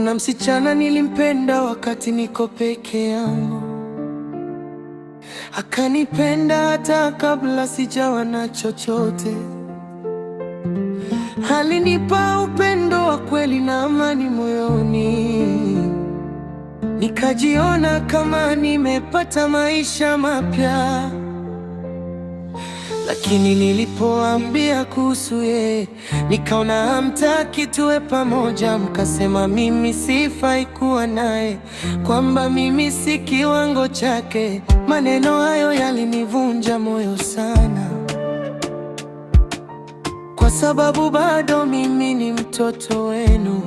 Kuna msichana nilimpenda wakati niko peke yangu, akanipenda hata kabla sijawa na chochote. Alinipa upendo wa kweli na amani moyoni, nikajiona kama nimepata maisha mapya. Lakini nilipoambia kuhusu yeye, nikaona hamtaki tuwe pamoja. Mkasema mimi sifai kuwa naye, kwamba mimi si kiwango chake. Maneno hayo yalinivunja moyo sana, kwa sababu bado mimi ni mtoto wenu.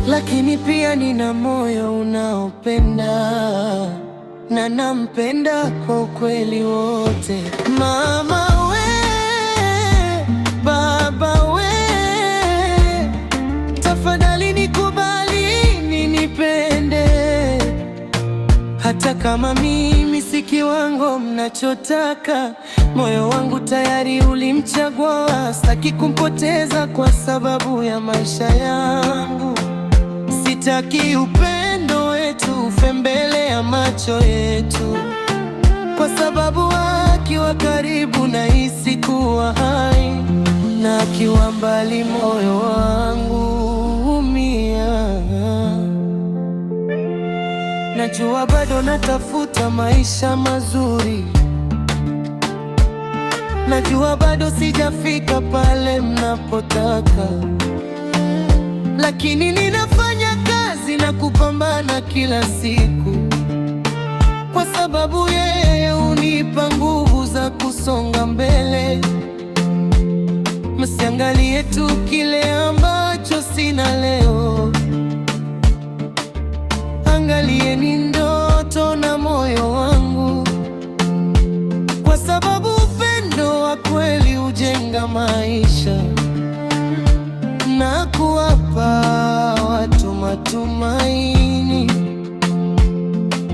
Lakini pia nina moyo unaopenda, na nampenda kwa ukweli wote. Mama we, baba we, tafadhali nikubali ninipende, hata kama mimi si kiwango mnachotaka. Moyo wangu tayari ulimchagua, sitaki kumpoteza kwa sababu ya maisha yangu. Sitaki upendo wetu ufe mbele ya macho yetu, kwa sababu akiwa karibu nahisi kuwa hai, na akiwa mbali moyo wangu humia. Najua bado natafuta maisha mazuri, najua bado sijafika pale mnapotaka, lakini ninafanya kazi na kupambana kila siku, kwa sababu yeye hunipa nguvu za kusonga mbele. Msiangalie tu kile ambacho sina leo, angalieni ndoto na moyo wangu, kwa sababu upendo wa kweli hujenga maisha na kuwapa watu matumaini.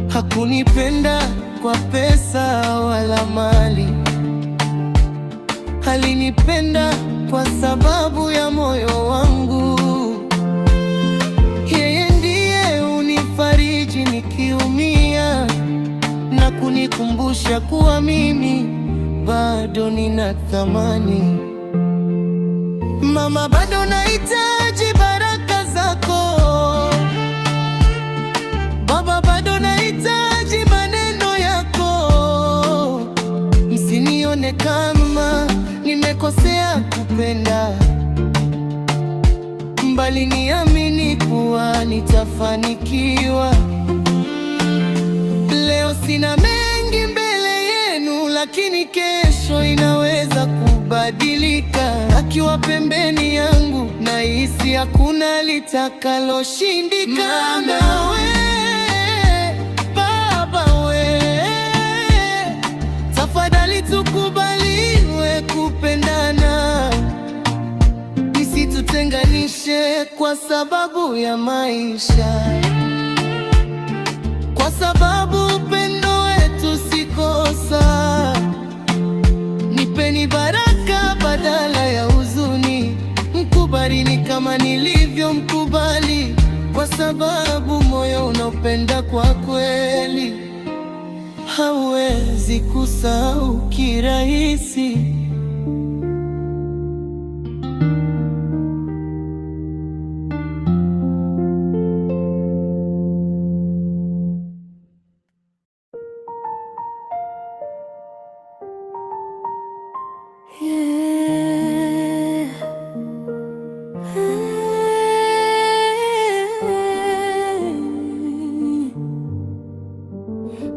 Hakunipenda kwa pesa wala mali, alinipenda kwa sababu ya moyo wangu. Yeye ndiye unifariji nikiumia, na kunikumbusha kuwa mimi bado nina thamani. Mama, bado nahitaji baraka zako. Baba, bado nahitaji maneno yako. Msinione kama nimekosea kupenda, bali niamini kuwa nitafanikiwa. Leo sina mengi mbele yenu, lakini kesho inaweza kubadilika. Akiwa pembeni yangu nahisi hakuna litakaloshindikana. Mama we, baba we, tafadhali tukubaliwe kupendana, nisitutenganishe kwa sababu ya maisha, kwa sababu upendo wetu si kosa. Nipeni baraka badala ya huzuni, mkubalini kama nilivyomkubali, kwa sababu moyo unaopenda kwa kweli hawezi kusahau kirahisi.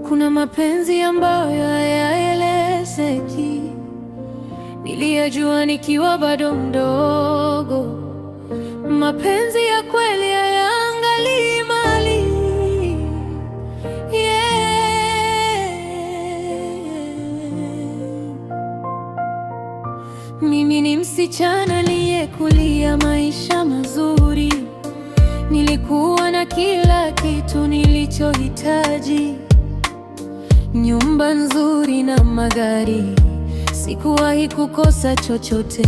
Kuna mapenzi ambayo hayaelezeki, niliyajua nikiwa bado mdogo. Mapenzi ya kweli hayaangalii mali, Mimi ni msichana niliyekulia maisha mazuri, nilikuwa na kila kitu nilichohitaji, nyumba nzuri na magari. Sikuwahi kukosa chochote,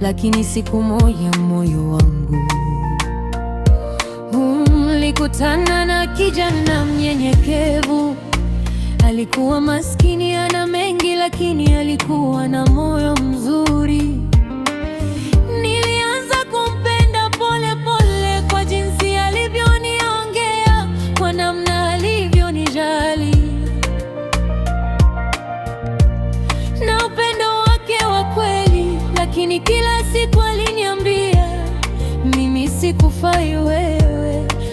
lakini siku moja moyo wangu Nilikutana na kijana mnyenyekevu. Alikuwa maskini, ana mengi, lakini alikuwa na moyo mzuri. Nilianza kumpenda pole pole, kwa jinsi alivyoniongea, kwa namna alivyonijali na upendo wake wa kweli. Lakini kila siku aliniambia, mimi sikufai wewe.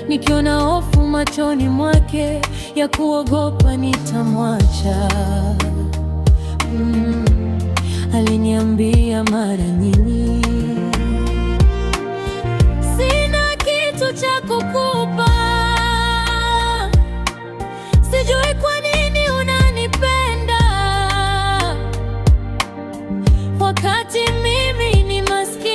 Nikiona hofu machoni mwake ya kuogopa nitamwacha, aliniambia mara nyingi, sina kitu cha kukupa, sijui kwa nini unanipenda wakati mimi ni maskini.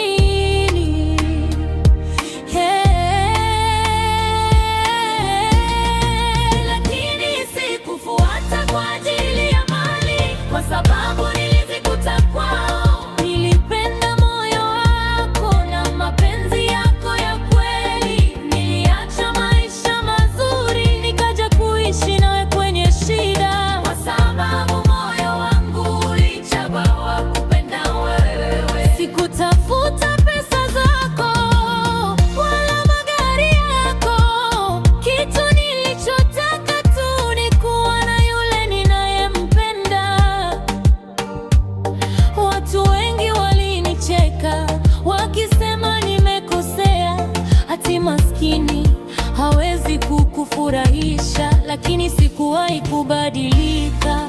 Lakini sikufuata kwa ajili ya mali, kwa sababu nilizikuta kwao. Nilipenda moyo wako na mapenzi yako ya kweli. Niliacha maisha mazuri, nikaja kuishi nawe kwenye shida, kwa sababu moyo wangu ulichagua kupenda wewe. Sikutafuta pesa zako wala magari yako, kitu nilichotaka tu ni kuwa na yule ninayempenda. Watu wengi walinicheka wakisema nimekosea, ati maskini hawezi kukufurahisha. Lakini sikuwahi kubadilika.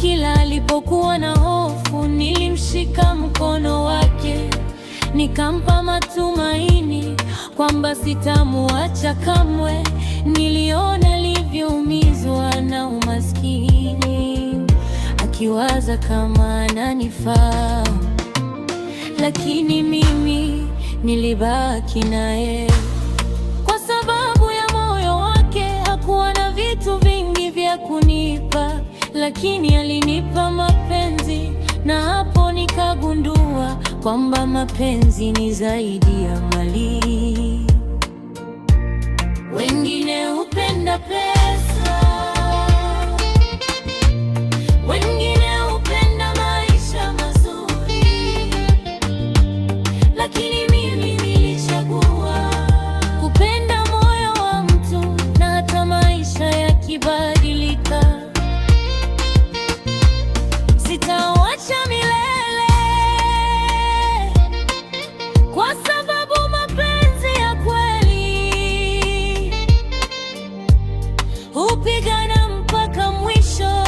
Kila alipokuwa na hofu, nilimshika mkono wake, nikampa matumaini kwamba sitamuacha kamwe. Niliona alivyoumizwa na umaskini, akiwaza kama ananifaa, lakini mimi nilibaki naye kwa sababu ya moyo wake. Hakuwa na vitu vingi vya kunipa, lakini alinipa mapenzi, na hapo nikagundua kwamba mapenzi ni zaidi ya mali. Wengine hupenda pesa, wengine hupenda maisha mazuri, lakini mimi nilichagua kupenda moyo wa mtu, na hata maisha yakibadilika sitawacha milele, kwa sababu mapenzi ya kweli hupigana mpaka mwisho.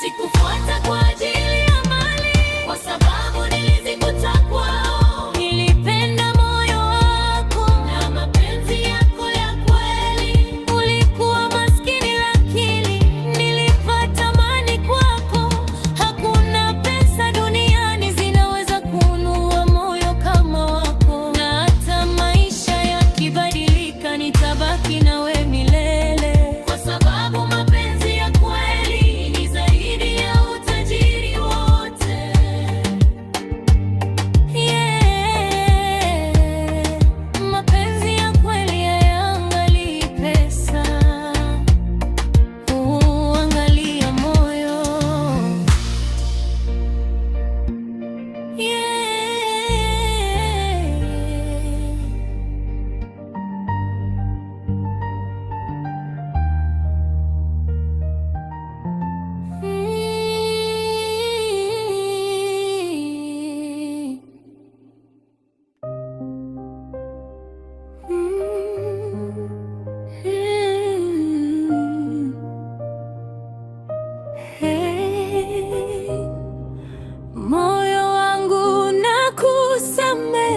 Sikufuata kwa ajili ya mali, kwa sababu nilizikuta kwao. Nilipenda moyo wako na mapenzi yako ya kweli. Ulikuwa maskini, lakini nilipata amani kwako. Hakuna pesa duniani zinaweza kununua moyo kama wako, na hata maisha yakibadilika, nitabaki nawe milele, kwa sababu mapenzi ya kweli ni zaidi ya utajiri wote. Mapenzi ya kweli hayaangalii pesa, huangalia moyo. Moyo wangu nakusamehe,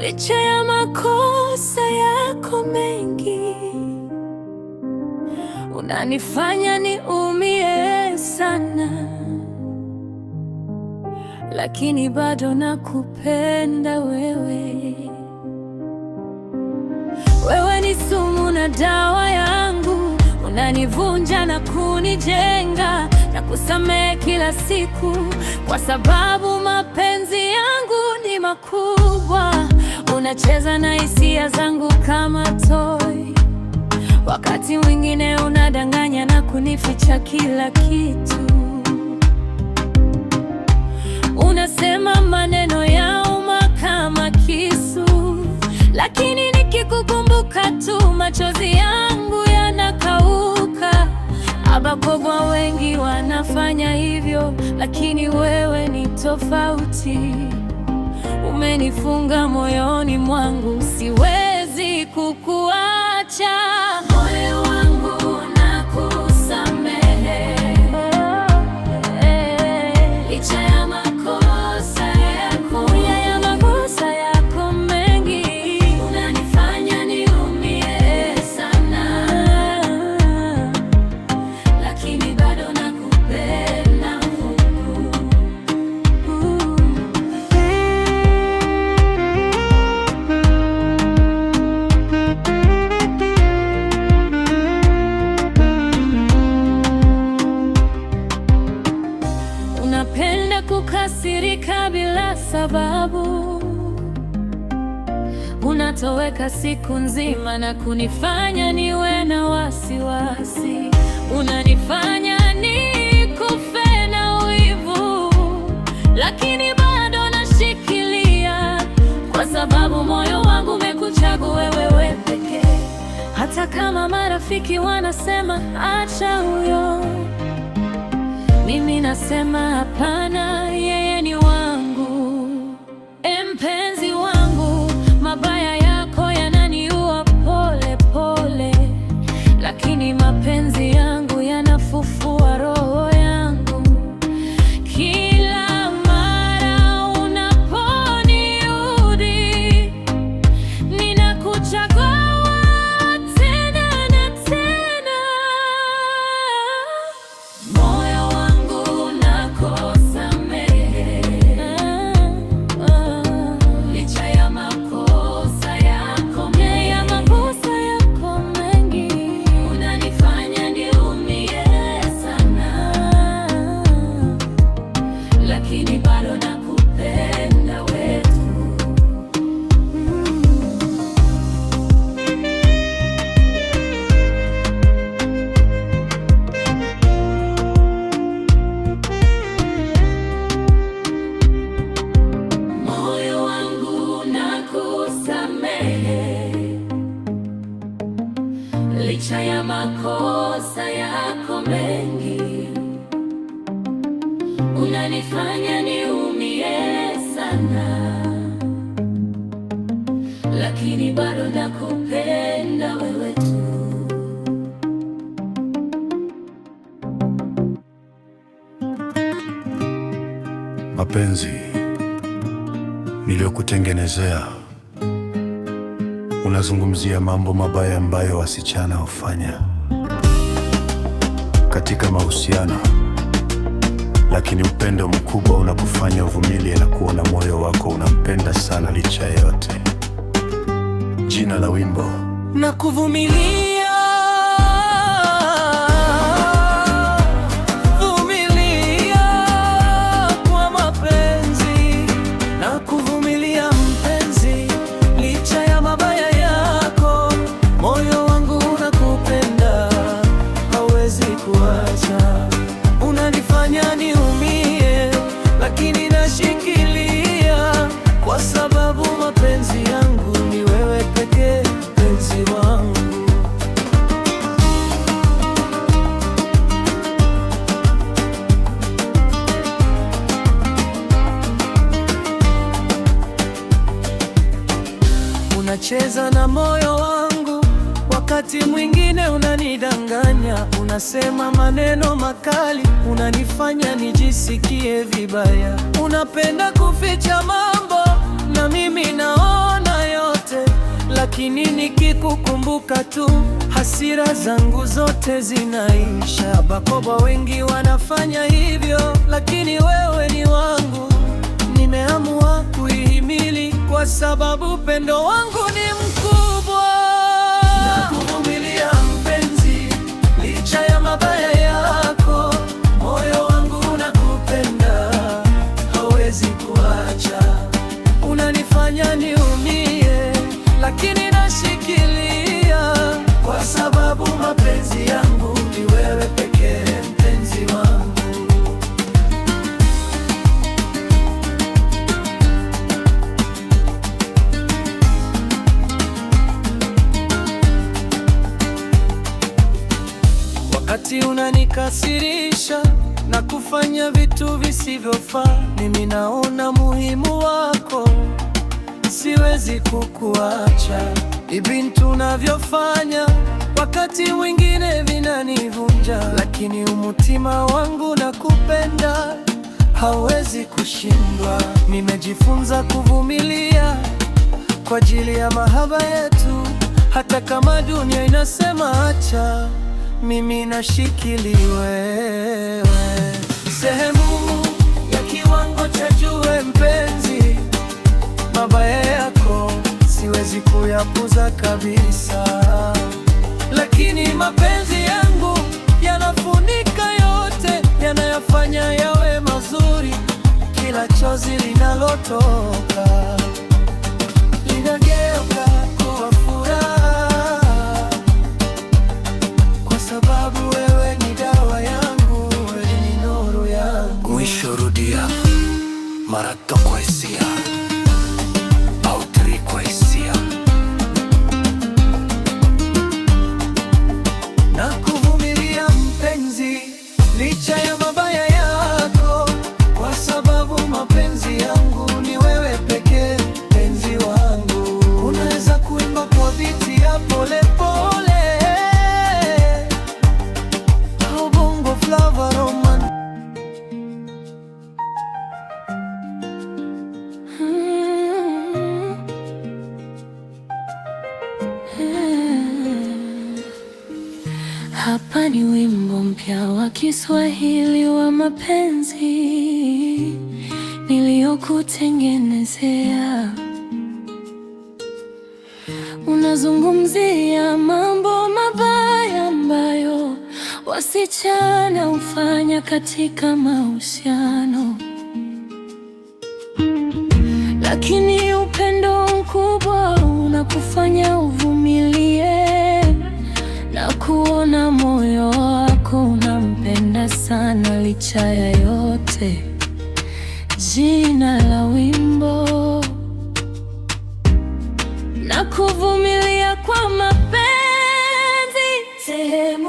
licha ya makosa yako mengi. Unanifanya niumie sana, lakini bado nakupenda wewe. Wewe ni sumu na dawa yangu, unanivunja na kunijenga. na kusamehe kila siku, kwa sababu mapenzi yangu ni makubwa. Unacheza na hisia zangu kama toy, wakati mwingine unadanganya na kunificha kila kitu. Unasema maneno yauma kama kisu, lakini nikikukumbuka tu machozi yangu yanakauka. Abakobwa wengi wanafanya hivyo, lakini wewe ni tofauti. Umenifunga moyoni mwangu, siwezi kukuacha. Moyo wangu nakusamehe, licha ya makosa yako mengi. Unanifanya niumie sana, lakini bado nakupenda. Unapenda kukasirika bila sababu, unatoweka siku nzima na kunifanya niwe na wasiwasi. Unanifanya nikufe na wivu, lakini bado nashikilia, kwa sababu moyo wangu umekuchagua wewe pekee. Hata kama marafiki wanasema acha huyo, mimi nasema hapana, yeye ni wangu. Mpenzi wangu, mabaya yako yananiua pole pole, lakini mapenzi yangu yanafufua roho yangu. Kila mara unaponiudhi, ninakuchagua tena na tena. Moyo wangu nakusamehe, licha ya makosa yako mengi. Unanifanya niumie sana, lakini bado nakupenda wetu. Moyo wangu nakusamehe, licha ya makosa yako mengi. Unanifanya niumie sana, lakini bado nakupenda wewe tu. Mapenzi niliyokutengenezea, unazungumzia mambo mabaya ambayo wasichana hufanya katika mahusiano, lakini upendo mkubwa unakufanya uvumilie na kuona moyo wako unampenda sana licha ya yote. Jina la wimbo: Nakuvumilia, vumilia kwa mapenzi. Nakuvumilia mpenzi, licha ya mabaya yako. Moyo wangu unakupenda, hawezi kuacha. Unanifanya niumie, lakini nashikilia, kwa sababu mapenzi yangu ni wewe pekee, mpenzi wangu. Unacheza na moyo wangu, wakati mwingine unanidanganya. Unasema maneno makali, unanifanya nijisikie vibaya. Unapenda kuficha mambo na mimi naona yote, lakini nikikukumbuka tu hasira zangu zote zinaisha. Bakobwa wengi wanafanya hivyo, lakini wewe ni wangu. Nimeamua kuihimili, kwa sababu upendo wangu ni mkubwa. Nakuvumilia mpenzi, licha ya mabaya yako. Moyo unanikasirisha na kufanya vitu visivyofaa. Mimi naona muhimu wako, siwezi kukuacha. Hivi tunavyofanya wakati mwingine vinanivunja, lakini umutima wangu nakupenda, hauwezi kushindwa. Nimejifunza kuvumilia kwa ajili ya mahaba yetu, hata kama dunia inasema acha, mimi nashikilia wewe. Sehemu ya kiwango cha juu mpenzi, mabaya yako siwezi kuyapuza kabisa, lakini mapenzi yangu yanafunika yote, yanayafanya yawe mazuri. Kila chozi linalotoka linageuka kuwa furaha, kwa sababu wewe ni dawa yangu, wewe ni nuru yangu. Mwisho rudia mara kwa hisia au tri kwa hisia, na kuvumilia mpenzi, licha ya mabaya yako, kwa sababu mapenzi yangu ni wewe pekee, penzi wangu. Unaweza kuimba kwa biti ya pole pole au bongo flava roman. Hapa ni wimbo mpya wa Kiswahili wa mapenzi niliyokutengenezea. Unazungumzia mambo mabaya ambayo wasichana hufanya katika mahusiano, lakini upendo mkubwa unakufanya uvumilie na kuona moyo wako unampenda sana licha ya yote. Jina la wimbo: na kuvumilia kwa mapenzi. Sehemu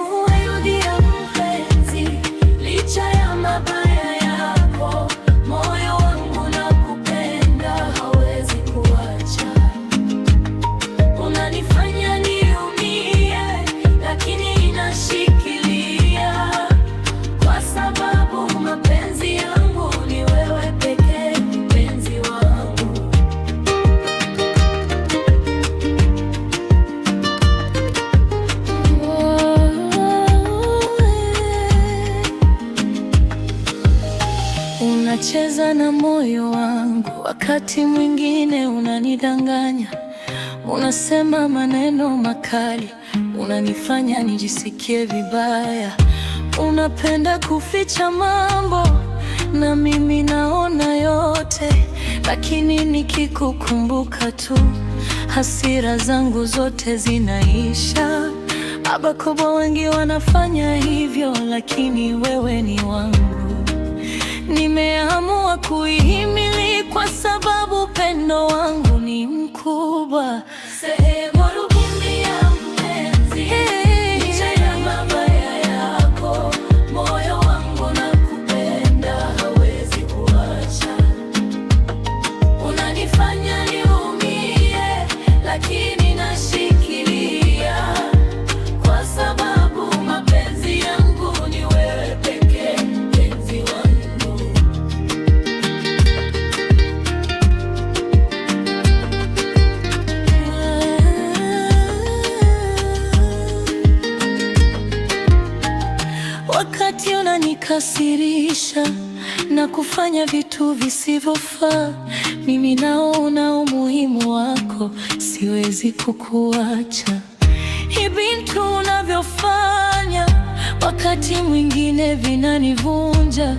ya mpenzi, licha ya mabaya yako, moyo wangu nakupenda, hawezi kuacha. Unanifanya niumie, lakini nashikilia, kwa sababu mapenzi yangu ni wewe pekee, mpenzi wangu. Unacheza na moyo wangu, wakati mwingine unanidanganya. Unasema maneno makali, unanifanya nijisikie vibaya. Unapenda kuficha mambo na mimi naona yote, lakini nikikukumbuka tu hasira zangu zote zinaisha. Abakobo wengi wanafanya hivyo, lakini wewe ni wangu. Nimeamua kuihimili kwa sababu upendo wangu ni mkubwa. Sehemu ya mpenzi, licha ya mabaya yako, moyo wangu nakupenda, hawezi kuacha. Unanifanya niumie, lakini nashikilia, kwa sababu mapenzi yangu ni wewe pekee, mpenzi wangu. Wakati unanikasirisha na kufanya vitu visivyofaa, mimi naona umuhimu wako, siwezi kukuacha. Hivi tunavyofanya wakati mwingine vinanivunja,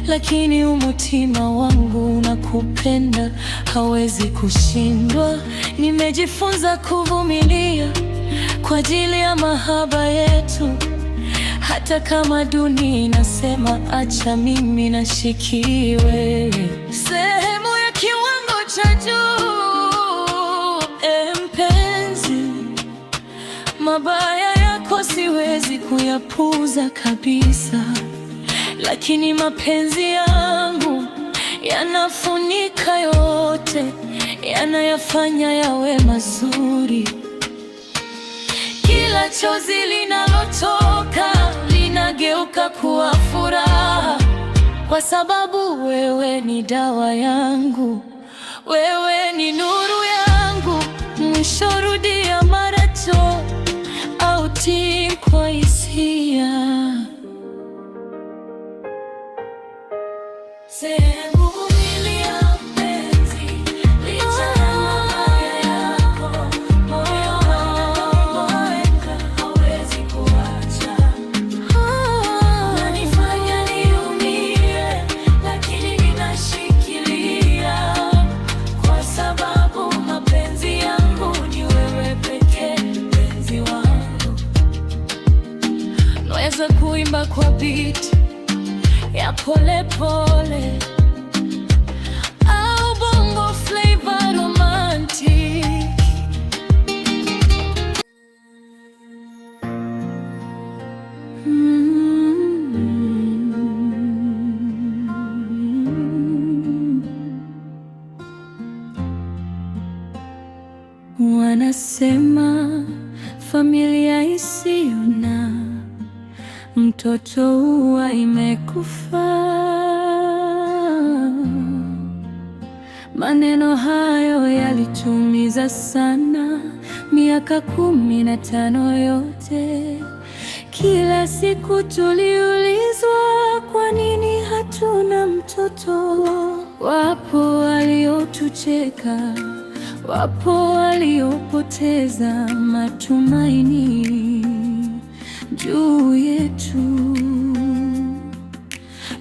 lakini umutima wangu unakupenda, hawezi kushindwa. Nimejifunza kuvumilia kwa ajili ya mahaba yetu, hata kama dunia inasema acha, mimi nashikiwe. Sehemu ya kiwango cha juu, mpenzi, mabaya yako siwezi kuya kuyapuuza kabisa, lakini mapenzi yangu yanafunika yote, yanayafanya yawe mazuri. Kila chozi linalotoka linageuka kuwa furaha, kwa sababu wewe ni dawa yangu, wewe ni nuru yangu. Mwisho rudia mara tu au ti kwa hisia. Sehemu ya penzi licha ya mabaya yako, moyo wangu hawezi kuacha. Unanifanya niumie, lakini ninashikilia, kwa sababu mapenzi yangu ni wewe pekee, mpenzi wangu. Naweza kuimba kwa beat ya pole pole au bongo flavor romantic. Wanasema familia isiyo na mtoto huwa imekufa. Maneno hayo yalitumiza sana, miaka 15 yote. Kila siku tuliulizwa kwa nini hatuna mtoto. Wapo waliotucheka, wapo waliopoteza matumaini juu yetu,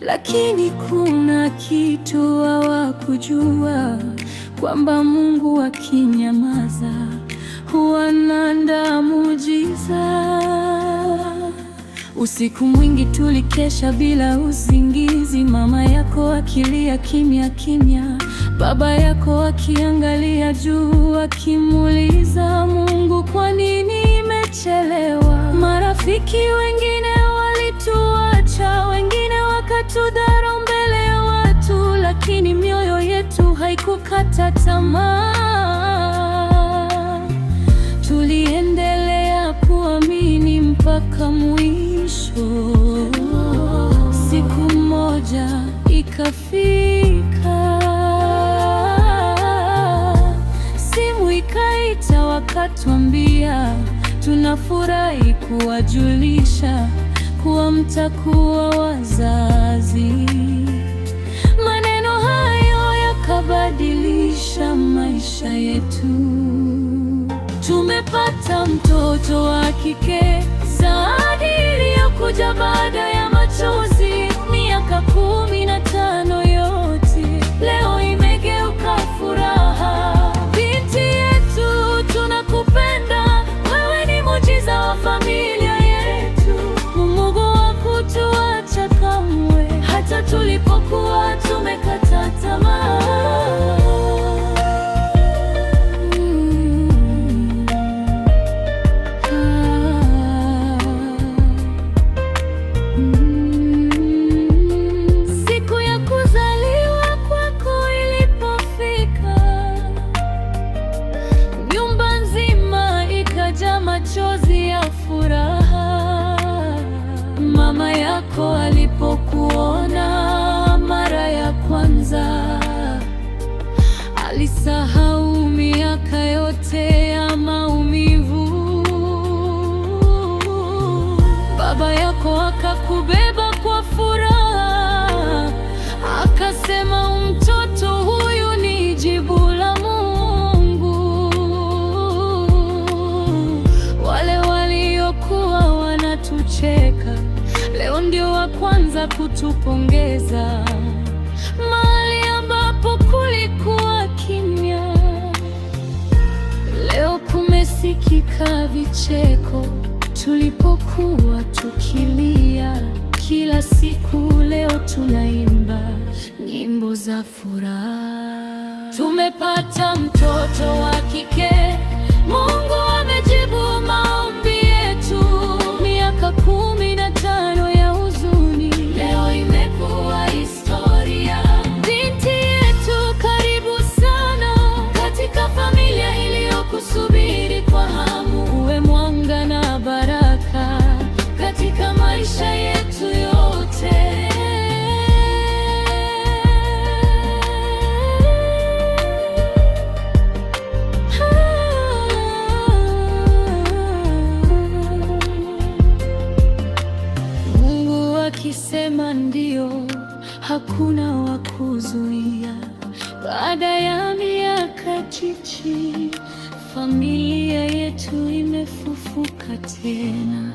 lakini kuna kitu hawakujua, kwamba Mungu akinyamaza huwa anaandaa muujiza. Usiku mwingi tulikesha bila usingizi, mama yako akilia kimya kimya, baba yako akiangalia juu akimuuliza Mungu, kwa nini imechelewa? Marafiki wengine walituacha, wengine wakatudharau mbele ya watu, lakini mioyo yetu haikukata tamaa. Tuliendelea kuamini mpaka mwisho. Siku moja ikafika, simu ikaita, wakatuambia tunafurahi kuwajulisha kuwa mtakuwa wazazi. Maneno hayo yakabadilisha maisha yetu. Tumepata mtoto wa kike, zawadi iliyokuja baada ya machozi. Miaka 15 yote leo imegeuka furaha. Binti yetu, tunakupenda, wewe ni muujiza wa familia yetu. Mungu hakutuacha kamwe, hata tulipokuwa tumekata tamaa. Machozi ya furaha. Mama yako alipokuona mara ya kwanza, alisahau miaka yote ya maumivu. Baba yako akakubeba kwa furaha, akasema mtoto huyu ni jibu la Mungu. Wanatucheka, leo ndio wa kwanza kutupongeza. Mahali ambapo kulikuwa kimya, leo kumesikika vicheko. Tulipokuwa tukilia kila siku, leo tunaimba nyimbo za furaha. Tumepata mtoto wa kike, Mungu amejibu maombi yetu. Miaka 10 hakuna wa kuzuia. Baada ya miaka chichi, familia yetu imefufuka tena.